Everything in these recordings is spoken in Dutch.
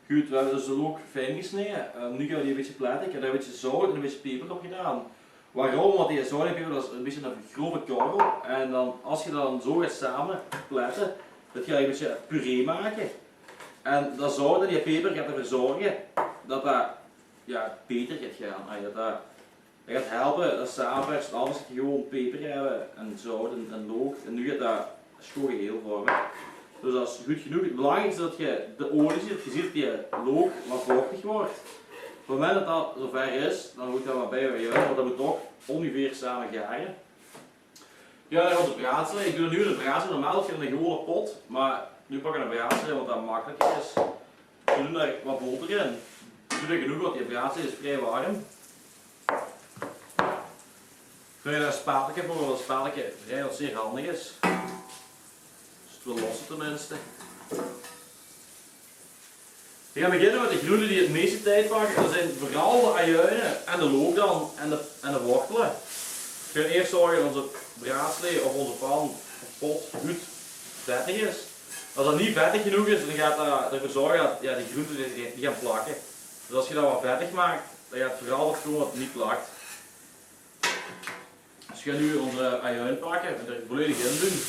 Goed, we hebben dus de look fijn gesneden. Nu gaan we die een beetje platten. Ik heb daar een beetje zout en een beetje peper op gedaan. Waarom? Want die zout en peper dat is een beetje een grove korrel. En dan, als je dat dan zo gaat samen platten, dat ga je een beetje puree maken. En dat zout en die peper gaat ervoor zorgen dat dat ja, beter gaat gaan. Dat gaat helpen dat samenwerkt, anders ga je gewoon peper hebben en zout en look. En nu gaat dat schoon geheel vormen. Dus dat is goed genoeg. Het belangrijkste is dat je de olie ziet, je ziet dat die look wat vochtig wordt. Op het moment dat dat zover is, dan moet dat wat bij je uit, want dat moet toch ongeveer samen garen. Ja, dan gaat de braadsel. Ik doe nu de braadsel normaal in een gewone pot, maar nu pak ik een braadsel want dat makkelijker is. We doen daar wat boter in. We doen genoeg, want die braadsel is vrij warm. Wil je daar een spateltje voor, want een spateltje vrij wat zeer handig is. Dus het wil lossen tenminste. We gaan beginnen met de groenten die het meeste tijd pakken. Dat zijn vooral de ajuinen en de look dan en de wortelen. We gaan eerst zorgen dat onze braadslee of onze pan of pot goed vettig is. Als dat niet vettig genoeg is, dan gaat dat ervoor zorgen dat ja, die groenten die gaan plakken. Dus als je dat wat vettig maakt, dan gaat het vooral ervoor dat het niet plakt. Dus we gaan nu onze ajuin pakken en er volledig in doen.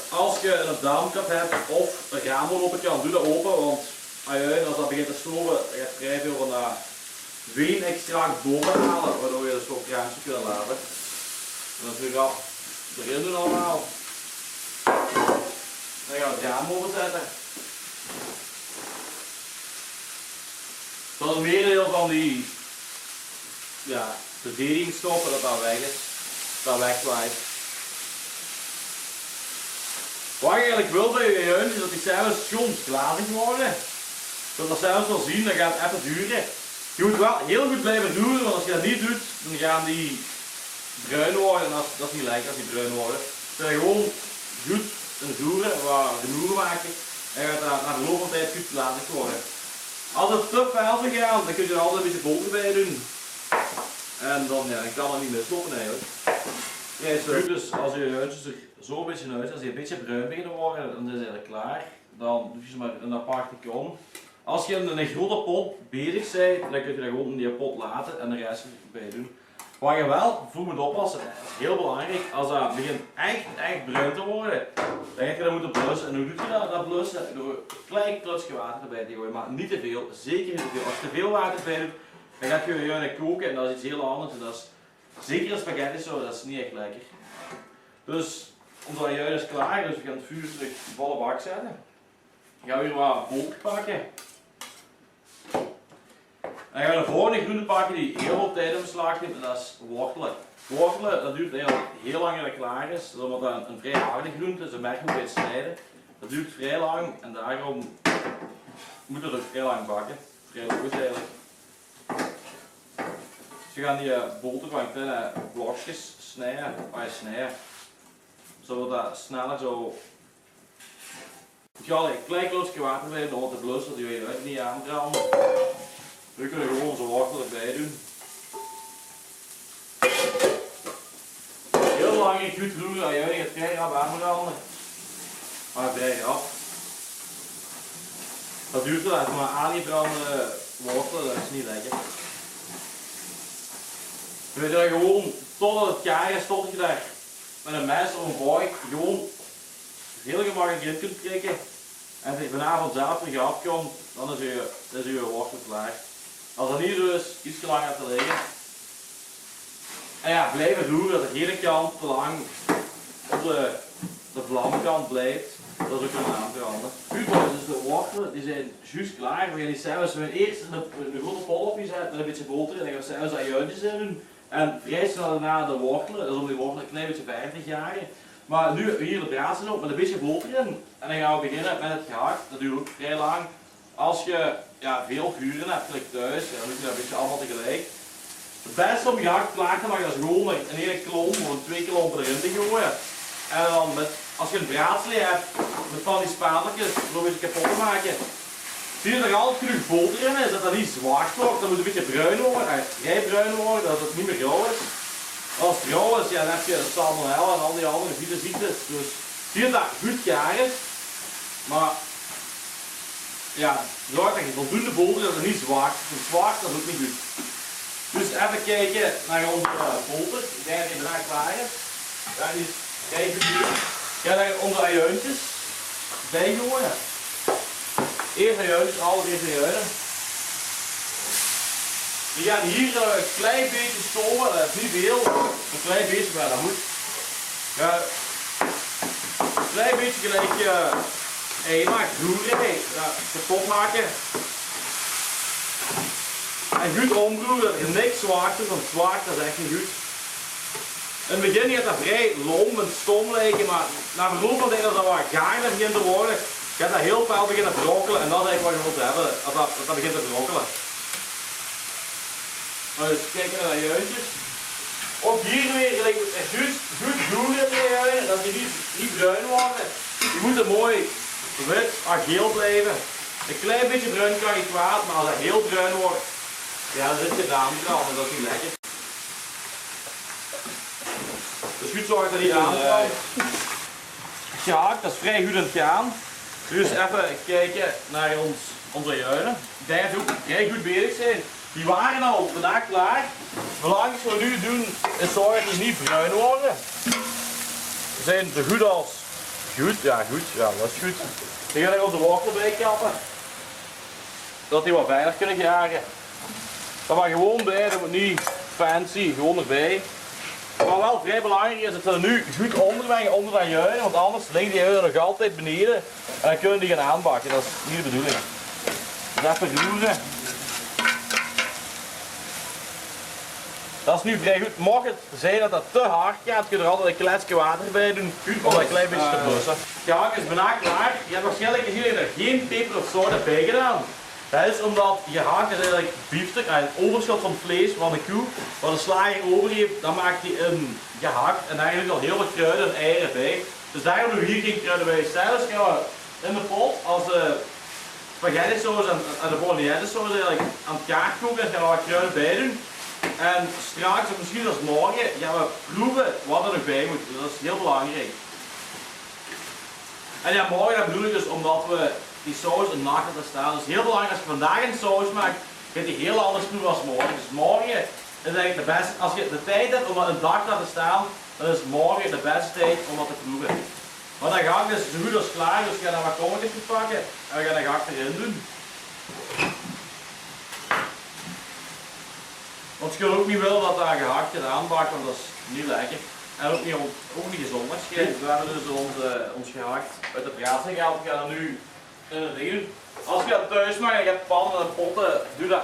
Als je een daamkap hebt of een raam open kan, doe dat open, want ajuin, als dat begint te stoven, dan gaat vrij veel van dat weenextract boven halen, waardoor je dus ook ruimte kunt laten. En dat nu gaan erin doen allemaal. Dan gaan we het raam openzetten. Zodat een merendeel van die verdedigingsstoffen dat weg is, dat wegwaait. Wat je eigenlijk wil bij je ajuin is dat die zelfs schoon glazig worden. Zodat dat zelfs wel zien, dan gaat het even duren. Je moet wel heel goed blijven roeren, want als je dat niet doet, dan gaan die bruin worden en dat is niet lekker als die bruin worden. Dus je gewoon goed roeren, wat genoegen maken en gaat dat na verloop van tijd goed glazig worden. Als het te fel zou gaan, dan kun je er altijd een beetje boter bij doen. En dan kan het niet mislopen eigenlijk. Ja, is goed, dus als je ajuintjes er zo een beetje uit, als die een beetje bruin beginnen worden, dan is het eigenlijk klaar. Dan doe je ze maar in een aparte kom. Als je in een grote pot bezig bent, dan kun je dat gewoon in die pot laten en de rest erbij doen. Wat je wel voor moet oppassen, dat is heel belangrijk, als dat begint echt bruin te worden, dan ga je dat moeten blussen. En hoe doe je dat blussen? Door een klein klutsje water erbij te gooien, maar niet te veel, zeker niet te veel. Als je te veel water erbij doet, dan gaat je ajuin koken en dat is iets heel anders. En dat is, zeker als spaghetti zo, dat is niet echt lekker. Dus onze ajuin is klaar, dus we gaan het vuur terug volle bak zetten. Dan gaan we weer wat boter pakken. En dan gaan we de volgende groente pakken die heel veel tijd in beslag neemt en dat is wortelen. Wortelen, dat duurt heel lang dat het klaar is, omdat dat een vrij harde groente is, een merk moet bij het snijden. Dat duurt vrij lang en daarom moet het ook vrij lang bakken. Vrij logisch eigenlijk. Dus we gaan die boter van kleine blokjes snijden, zodat dat sneller zo. Je gaat een klein kloosje water bij om wat te blussen, dat je uit niet aanbranden. We kunnen gewoon onze wortel erbij doen. Heel belangrijk goed roeren, je gaat vrij rap aanbranden. Maar vrij rap. Dat duurt wel even, maar aangebrande wortelen, dat is niet lekker. Je weet dat gewoon totdat het klaar is, tot je daar met een mes of een vork gewoon heel gemakkelijk in kunt prikken. En als je vanavond zelf terug afkomt, dan is je wortel klaar. Als dat niet zo is, iets te lang te liggen. En ja, blijven roeren dat de hele kant te lang op de vlamkant blijft. Dat is ook een aanbranden. Goed, dus de wortelen die zijn juist klaar. We gaan die saus, we gaan eerst een grote pot opgezet met een beetje boter en dan gaan we saus ajuintjes in doen. En vrij snel daarna de wortelen, dat is om die wortelen een klein beetje verder te jagen. Maar nu hier de braadsel op met een beetje boter in. En dan gaan we beginnen met het gehakt. Dat duurt ook vrij lang. Als je veel vuren hebt, gelijk thuis, dan moet je dat een beetje allemaal tegelijk. Het beste om gehakt klaar te maken is gewoon een hele klomp of een 2 klompen erin te gooien. En dan als je een braadslee hebt, met van die spateltjes, zo een beetje kapot te maken. Zie je dat er altijd genoeg boter in is, dat dat niet zwart wordt, dat moet een beetje bruin worden, vrij bruin worden, dat het niet meer grauw is. Als het rauw is, ja, dan heb je de salmonella en al die andere vieze ziektes. Dus zie je dat goed gaar is. Maar ja, zorg dat je voldoende boter dat het niet zwaar is. Want zwaar dat is ook niet goed. Dus even kijken naar onze boter. Ik denk dat die bijna klaar is. Ja, die is kijk goed. Ja, dan onze ajuintjes bijgooien. Eerst ajuintjes, alles eerst ajuinen. Die gaan hier een klein beetje stomen, dat is niet veel. Een klein beetje, maar dat moet. Ja, een klein beetje gelijk maakt roeren, ja, kapot maken. En goed omroeren, dat er niks zwaakt is, want zwaakt dat is echt niet goed. In het begin gaat dat vrij lom en stom lijken, maar na verloop van tijd dat wat gaarder begint te worden, gaat dat heel veel beginnen brokkelen en dat is eigenlijk wat je wilt hebben, dat begint te brokkelen. Dus kijken naar de juistjes. Ook hier weer gelijk goed roeren in de juinen, dat die niet bruin worden. Die moeten mooi wit, geel blijven. Een klein beetje bruin kan niet kwaad, maar als het heel bruin wordt, ja, dan zit je gedaan en dat is niet lekker. Dus goed zorgen dat die aanvalt. Gehakt, dat is vrij goed aan het gaan. Dus even kijken naar onze juinen. Ik denk dat die ook vrij goed bezig zijn. Die waren al vandaag klaar. Het belangrijkste wat we nu doen is zorgen dat die niet bruin worden. Ze zijn zo goed als goed. Ja, dat is goed. Dan gaan we onze wortel bij kappen. Zodat die wat verder kunnen garen. Dat maar gewoon bij, dat moet niet fancy, gewoon erbij. Wat wel vrij belangrijk is, dat ze er nu goed ondermengen onder dat juin, want anders liggen die juinen nog altijd beneden en dan kunnen die gaan aanbakken. Dat is niet de bedoeling. Dus even roeren. Dat is nu vrij goed. Mocht het zijn dat dat te hard gaat, kun je er altijd een kletsje water bij doen om dat een klein beetje te blussen. Het gehakt is bijna klaar. Je hebt waarschijnlijk gezien dat je er geen peper of zout hebt bij gedaan. Dat is omdat gehakt is eigenlijk biefstuk, een overschot van vlees van de koe. Wat de slager over heeft, dan maakt hij een gehakt en eigenlijk al heel veel kruiden en eieren bij. Dus daarom doen we hier geen kruiden bij. Zelfs gaan we in de pot als de spaghetti saus en de bolognese saus eigenlijk aan het gaar koken en gaan we wat kruiden bij doen. En straks, of misschien als morgen, gaan we proeven wat er nog bij moet. Dus dat is heel belangrijk. En ja, morgen dat bedoel ik dus omdat we die saus een nacht laten staan. Dus heel belangrijk, als je vandaag een saus maakt, gaat die heel anders proeven als morgen. Dus morgen is eigenlijk de beste, als je de tijd hebt om dat een dag te laten staan, dan is morgen de beste tijd om dat te proeven. Maar dat gehakt is zo goed als klaar, dus we gaan dan wat kommetjes pakken en we gaan dat gehakt erin doen. Want je ook niet wil dat dat gehakt gaat aanbakken, want dat is niet lekker. En ook niet gezond waarschijnlijk. We hebben dus ons gehakt uit de braadse gehaald. We gaan dat nu in het ding doen. Als je dat thuis maakt en je hebt pannen en potten, doe dat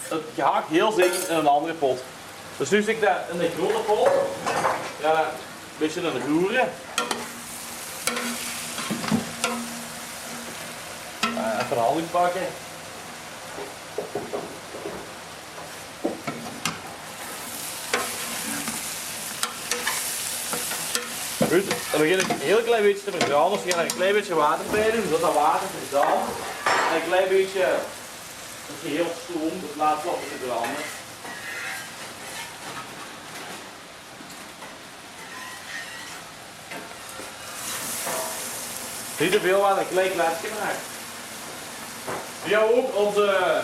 het gehakt heel zeker in een andere pot. Dus nu zit ik dat in de grote pot. Ja, een beetje in het roeren. Even een handdoek pakken. Goed, dan begin ik een heel klein beetje te verbranden, dus we gaan er een klein beetje water bij doen, zodat dat water verzandt. En een klein beetje het geheel stoomt, dus laat het wat verbranden. Niet te veel water, een klein kletsje maken. We gaan ook onze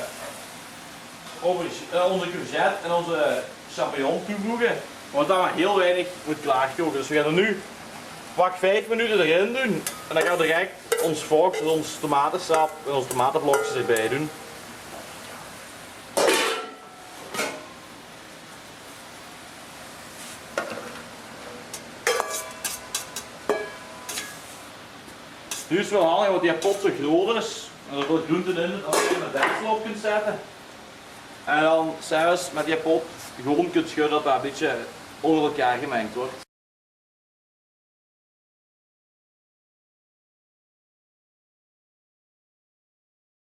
courgette en onze champignon toevoegen. Want dat maar heel weinig moet klaarkoken. Dus we gaan er nu pak 5 minuten erin doen. En dan gaan we direct ons vocht, ons tomatensap en onze tomatenblokjes erbij doen. Nu is het wel handig, want die pot zo groot is. En er veel groenten in, als je een deksel op kunt zetten. En dan zelfs met die pot gewoon kunt schudden dat dat een beetje onder elkaar gemengd wordt.